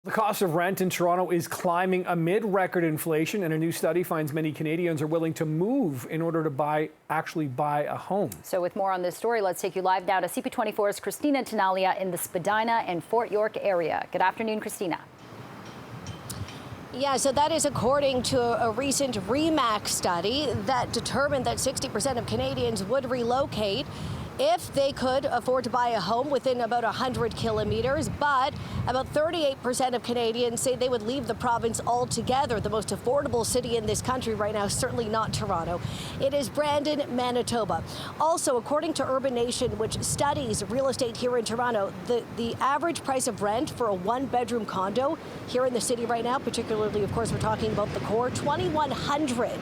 The cost of rent in Toronto is climbing amid record inflation, and a new study finds many Canadians are willing to move in order to actually buy a home. So with more on this story, let's take you live now to CP24's Christina Tenalia in the Spadina and Fort York area. Good afternoon, Christina. Yeah, so that is according to a recent RE/MAX study that determined that 60% of Canadians would relocate if they could afford to buy a home within about 100 kilometers, but about 38% of Canadians say they would leave the province altogether. The most affordable city in this country right now, certainly not Toronto. It is Brandon, Manitoba. Also, according to Urban Nation, which studies real estate here in Toronto, the average price of rent for a one-bedroom condo here in the city right now, particularly, of course, we're talking about the core, $2,100.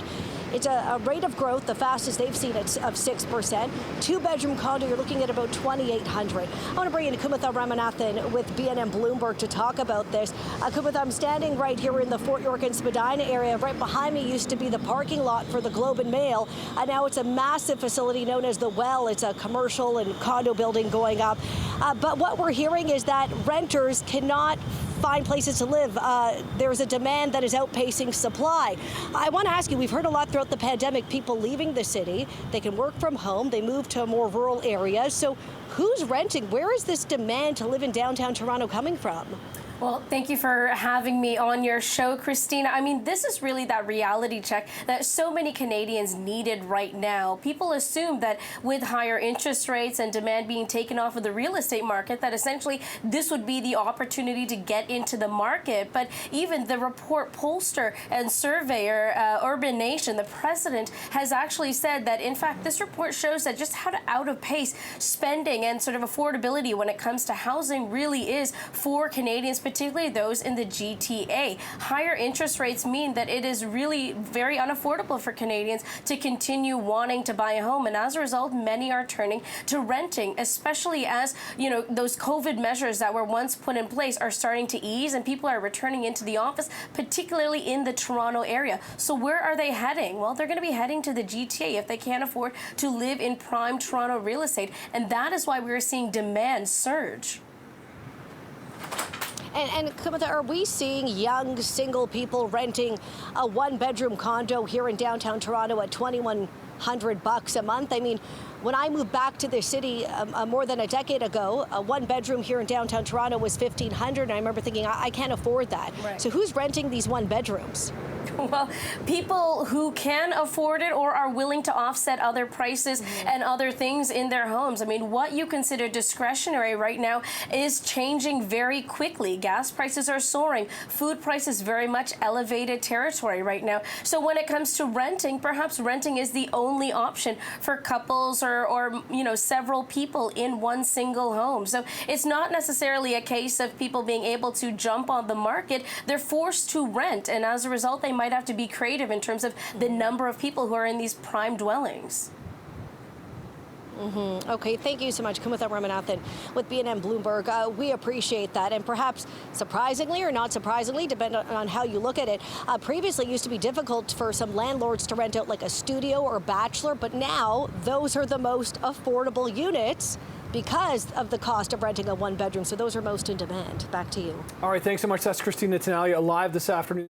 It's a rate of growth, the fastest they've seen it, of 6%. Two-bedroom condo, you're looking at about $2,800. I want to bring in Kumitha Ramanathan with BNN Bloomberg to talk about this. Kumitha, I'm standing right here in the Fort York and Spadina area. Right behind me used to be the parking lot for the Globe and Mail, and now it's a massive facility known as The Well. It's a commercial and condo building going up. But what we're hearing is that renters cannot find places to live. There's a demand that is outpacing supply. I want to ask you, we've heard a lot throughout the pandemic, people leaving the city. They can work from home. They move to more rural areas. So who's renting? Where is this demand to live in downtown Toronto coming from? Well, thank you for having me on your show, Christina. I mean, this is really that reality check that so many Canadians needed right now. People assume that with higher interest rates and demand being taken off of the real estate market, that essentially this would be the opportunity to get into the market. But even the report pollster and surveyor, Urban Nation, the president, has actually said that, in fact, this report shows that just how to outpace spending and sort of affordability when it comes to housing really is for Canadians, particularly those in the GTA. Higher interest rates mean that it is really very unaffordable for Canadians to continue wanting to buy a home. And as a result, many are turning to renting, especially as, you know, those COVID measures that were once put in place are starting to ease and people are returning into the office, particularly in the Toronto area. So where are they heading? Well, they're going to be heading to the GTA if they can't afford to live in prime Toronto real estate. And that is why we're seeing demand surge. And Kumitha, are we seeing young single people renting a one-bedroom condo here in downtown Toronto at $2,100 a month? I mean, when I moved back to the city more than a decade ago, a one-bedroom here in downtown Toronto was $1,500, and I remember thinking, I can't afford that. Right. So who's renting these one-bedrooms? Well, people who can afford it or are willing to offset other prices and other things in their homes. I mean, what you consider discretionary right now is changing very quickly. Gas prices are soaring. Food prices very much elevated territory right now. So when it comes to renting, perhaps renting is the only option for couples or you know, several people in one single home. So it's not necessarily a case of people being able to jump on the market. They're forced to rent, and as a result, they might have to be creative in terms of the number of people who are in these prime dwellings. Okay, thank you so much, Kumitha Ramanathan with BNN Bloomberg. We appreciate that, and perhaps surprisingly or not surprisingly, depending on how you look at it, previously it used to be difficult for some landlords to rent out like a studio or bachelor, but now those are the most affordable units because of the cost of renting a one-bedroom. So those are most in demand. Back to you. All right, thanks so much. That's Christina Tenalia live this afternoon.